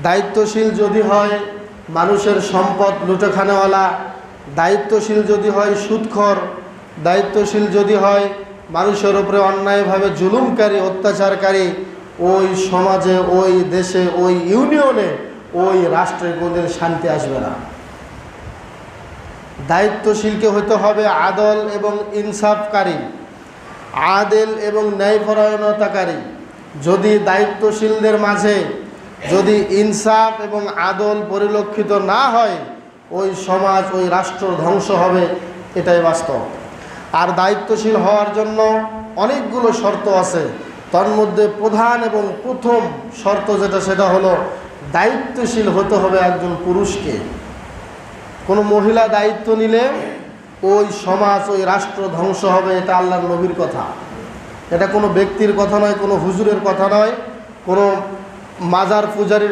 দায়িত্বশীল যদি হয় মানুষের সম্পদ লুটেখানেওয়ালা, দায়িত্বশীল যদি হয় সুদখোর, দায়িত্বশীল যদি হয় মানুষের উপরে অন্যায়ভাবে জুলুমকারী, অত্যাচারকারী, ওই সমাজে, ওই দেশে, ওই ইউনিয়নে, ওই রাষ্ট্রে কোনদিন শান্তি আসবে না। দায়িত্বশীলকে হতে হবে আদল এবং ইনসাফকারী, আদেল এবং ন্যায়পরায়ণতাকারী। যদি দায়িত্বশীলদের মাঝে যদি ইনসাফ এবং আদল পরিলক্ষিত না হয়, ওই সমাজ, ওই রাষ্ট্র ধ্বংস হবে, এটাই বাস্তব। আর দায়িত্বশীল হওয়ার জন্য অনেকগুলো শর্ত আছে। তার মধ্যে প্রধান এবং প্রথম শর্ত সেটা হলো দায়িত্বশীল হতে হবে একজন পুরুষকে। কোনো মহিলা দায়িত্ব নিলে ওই সমাজ, ওই রাষ্ট্র ধ্বংস হবে। এটা আল্লাহর নবীর কথা, এটা কোনো ব্যক্তির কথা নয়, কোনো হুজুরের কথা নয়, কোনো মাজার পূজারীর